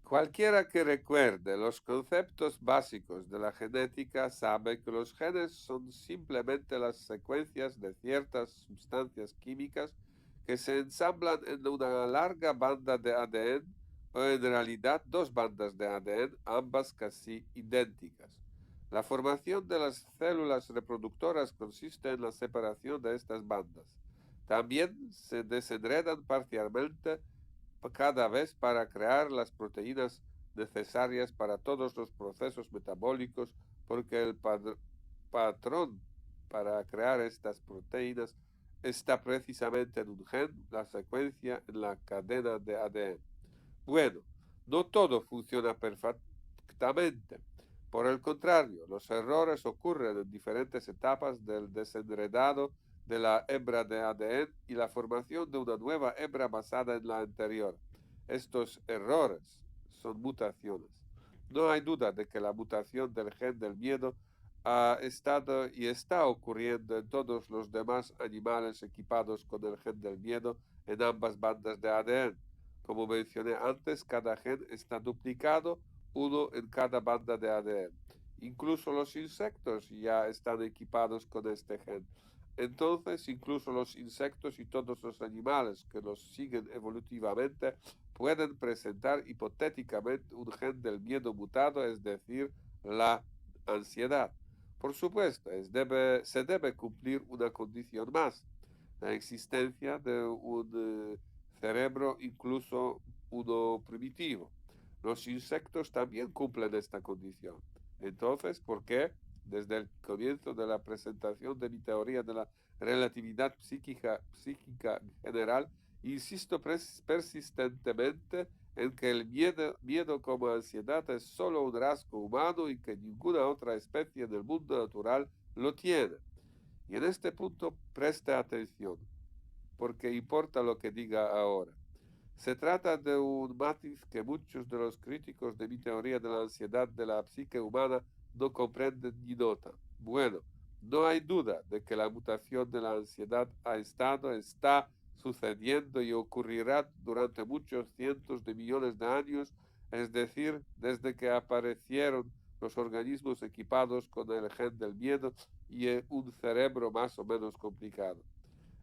Cualquiera que recuerde los conceptos básicos de la genética sabe que los genes son simplemente las secuencias de ciertas sustancias químicas que se ensamblan en una larga banda de ADN o en realidad dos bandas de ADN, ambas casi idénticas. La formación de las células reproductoras consiste en la separación de estas bandas. También se desenredan parcialmente cada vez para crear las proteínas necesarias para todos los procesos metabólicos, porque el patrón para crear estas proteínas está precisamente en un gen, la secuencia en la cadena de ADN. Bueno, no todo funciona perfectamente. Por el contrario, los errores ocurren en diferentes etapas del desenredado de la hebra de ADN y la formación de una nueva hebra basada en la anterior. Estos errores son mutaciones. No hay duda de que la mutación del gen del miedo ha estado y está ocurriendo en todos los demás animales equipados con el gen del miedo en ambas bandas de ADN. Como mencioné antes, cada gen está duplicado, uno en cada banda de ADN. Incluso los insectos ya están equipados con este gen. Entonces, incluso los insectos y todos los animales que los siguen evolutivamente pueden presentar hipotéticamente un gen del miedo mutado, es decir, la ansiedad. Por supuesto, se debe cumplir una condición más, la existencia de un cerebro, incluso uno primitivo. Los insectos también cumplen esta condición. Entonces, ¿por qué? Desde el comienzo de la presentación de mi teoría de la relatividad psíquica general, insisto persistentemente en que el miedo como ansiedad es solo un rasgo humano y que ninguna otra especie del mundo natural lo tiene. Y en este punto preste atención, porque importa lo que diga ahora. Se trata de un matiz que muchos de los críticos de mi teoría de la ansiedad de la psique humana no comprenden ni notan. Bueno, no hay duda de que la mutación de la ansiedad está sucediendo y ocurrirá durante muchos cientos de millones de años, es decir, desde que aparecieron los organismos equipados con el gen del miedo y un cerebro más o menos complicado.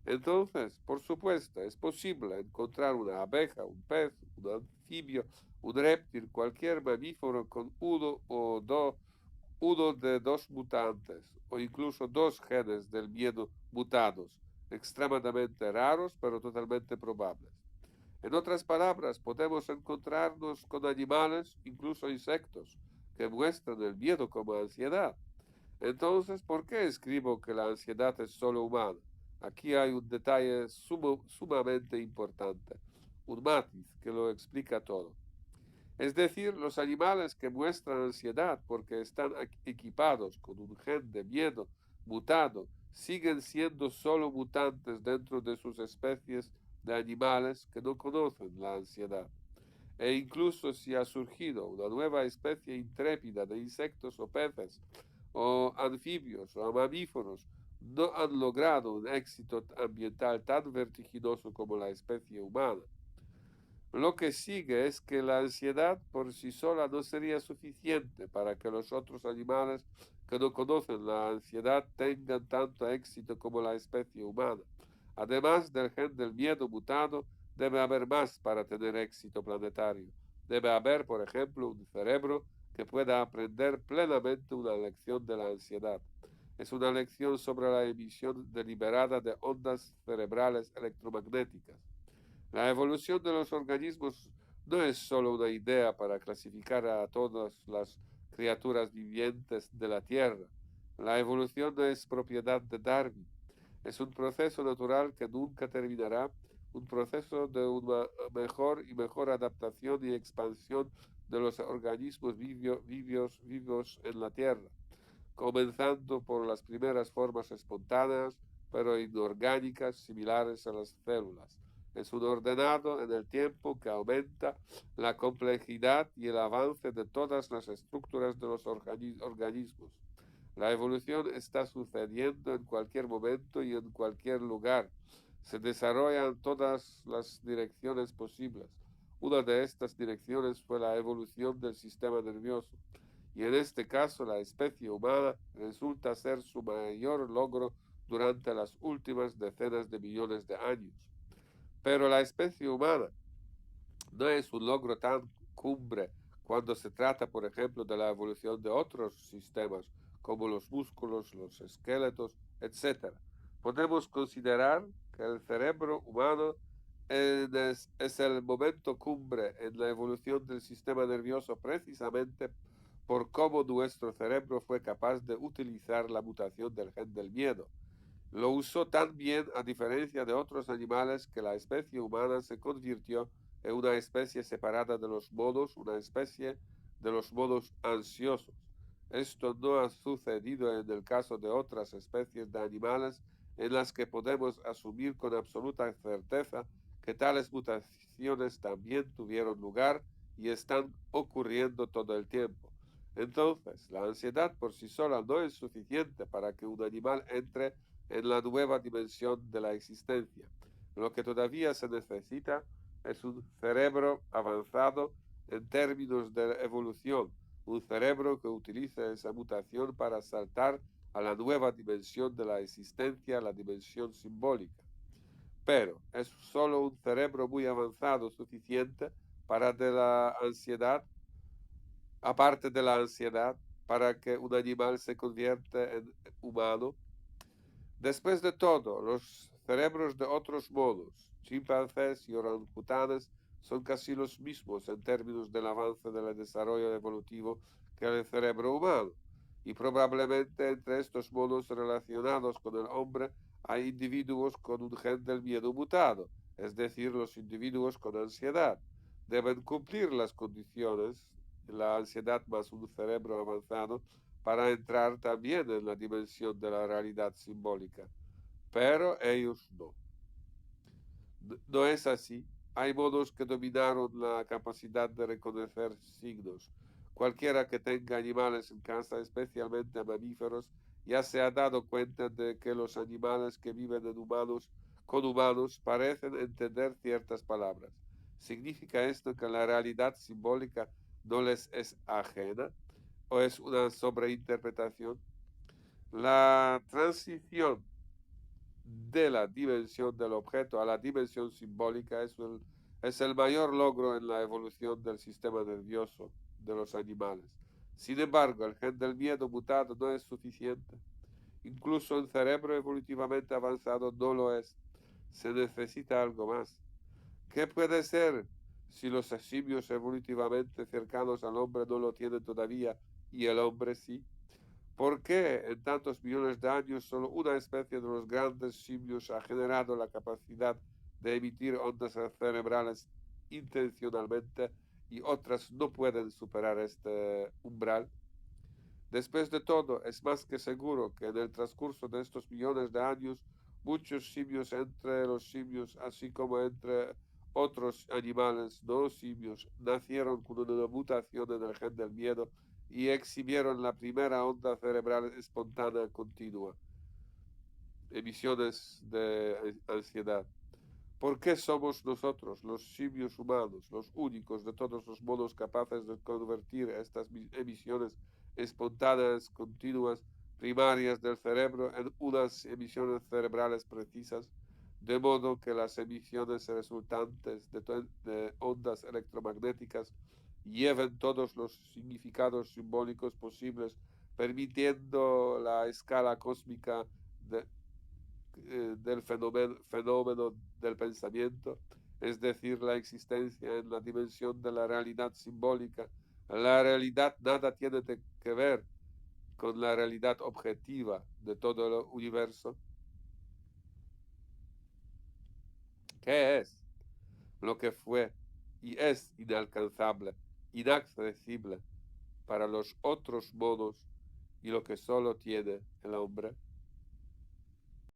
Entonces, por supuesto, es posible encontrar una abeja, un pez, un anfibio, un reptil, cualquier mamífero con uno de dos mutantes o incluso dos genes del miedo mutados, extremadamente raros pero totalmente probables. En otras palabras, podemos encontrarnos con animales, incluso insectos, que muestran el miedo como ansiedad. Entonces, ¿por qué escribo que la ansiedad es solo humana? Aquí hay un detalle sumamente importante, un matiz que lo explica todo. Es decir, los animales que muestran ansiedad porque están equipados con un gen de miedo mutado siguen siendo solo mutantes dentro de sus especies de animales que no conocen la ansiedad. E incluso si ha surgido una nueva especie intrépida de insectos o peces, o anfibios o mamíferos, no han logrado un éxito ambiental tan vertiginoso como la especie humana. Lo que sigue es que la ansiedad por sí sola no sería suficiente para que los otros animales que no conocen la ansiedad tengan tanto éxito como la especie humana. Además del gen del miedo mutado, debe haber más para tener éxito planetario. Debe haber, por ejemplo, un cerebro que pueda aprender plenamente una lección de la ansiedad. Es una lección sobre la emisión deliberada de ondas cerebrales electromagnéticas. La evolución de los organismos no es solo una idea para clasificar a todas las criaturas vivientes de la Tierra. La evolución no es propiedad de Darwin. Es un proceso natural que nunca terminará, un proceso de una mejor y mejor adaptación y expansión de los organismos vivos en la Tierra, comenzando por las primeras formas espontáneas, pero inorgánicas, similares a las células. Es un ordenado en el tiempo que aumenta la complejidad y el avance de todas las estructuras de los organismos. La evolución está sucediendo en cualquier momento y en cualquier lugar. Se desarrolla en todas las direcciones posibles. Una de estas direcciones fue la evolución del sistema nervioso, y en este caso la especie humana resulta ser su mayor logro durante las últimas decenas de millones de años. Pero la especie humana no es un logro tan cumbre cuando se trata, por ejemplo, de la evolución de otros sistemas, como los músculos, los esqueletos, etc. Podemos considerar que el cerebro humano es el momento cumbre en la evolución del sistema nervioso precisamente por cómo nuestro cerebro fue capaz de utilizar la mutación del gen del miedo. Lo usó tan bien, a diferencia de otros animales, que la especie humana se convirtió en una especie separada de los monos, una especie de los monos ansiosos. Esto no ha sucedido en el caso de otras especies de animales en las que podemos asumir con absoluta certeza que tales mutaciones también tuvieron lugar y están ocurriendo todo el tiempo. Entonces, la ansiedad por sí sola no es suficiente para que un animal entre en la nueva dimensión de la existencia. Lo que todavía se necesita es un cerebro avanzado en términos de evolución, un cerebro que utilice esa mutación para saltar a la nueva dimensión de la existencia, la dimensión simbólica. Pero es solo un cerebro muy avanzado suficiente para de la ansiedad, aparte de la ansiedad, para que un animal se convierta en humano. Después de todo, los cerebros de otros monos, chimpancés y orangutanes, son casi los mismos en términos del avance del desarrollo evolutivo que el cerebro humano. Y probablemente entre estos monos relacionados con el hombre hay individuos con un gen del miedo mutado, es decir, los individuos con ansiedad. Deben cumplir las condiciones, la ansiedad más un cerebro avanzado, para entrar también en la dimensión de la realidad simbólica. Pero ellos no. No es así. Hay modos que dominaron la capacidad de reconocer signos. Cualquiera que tenga animales en casa, especialmente mamíferos, ya se ha dado cuenta de que los animales que viven con humanos parecen entender ciertas palabras. ¿Significa esto que la realidad simbólica no les es ajena o es una sobreinterpretación? La transición de la dimensión del objeto a la dimensión simbólica es el mayor logro en la evolución del sistema nervioso de los animales. Sin embargo, el gen del miedo mutado no es suficiente. Incluso un cerebro evolutivamente avanzado no lo es. Se necesita algo más. ¿Qué puede ser si los simios evolutivamente cercanos al hombre no lo tienen todavía y el hombre sí? ¿Por qué en tantos millones de años solo una especie de los grandes simios ha generado la capacidad de emitir ondas cerebrales intencionalmente y otras no pueden superar este umbral? Después de todo, es más que seguro que en el transcurso de estos millones de años, muchos simios entre los simios, así como entre otros animales no simios, nacieron con una mutación en el gen del miedo y exhibieron la primera onda cerebral espontánea continua, emisiones de ansiedad. ¿Por qué somos nosotros, los simios humanos, los únicos de todos los modos capaces de convertir estas emisiones espontáneas, continuas, primarias del cerebro en unas emisiones cerebrales precisas, de modo que las emisiones resultantes de ondas electromagnéticas lleven todos los significados simbólicos posibles, permitiendo la escala cósmica del fenómeno del pensamiento, es decir, la existencia en la dimensión de la realidad simbólica? La realidad nada tiene que ver con la realidad objetiva de todo el universo. ¿Qué es lo que fue y es inalcanzable, inaccesible para los otros modos y lo que solo tiene el hombre?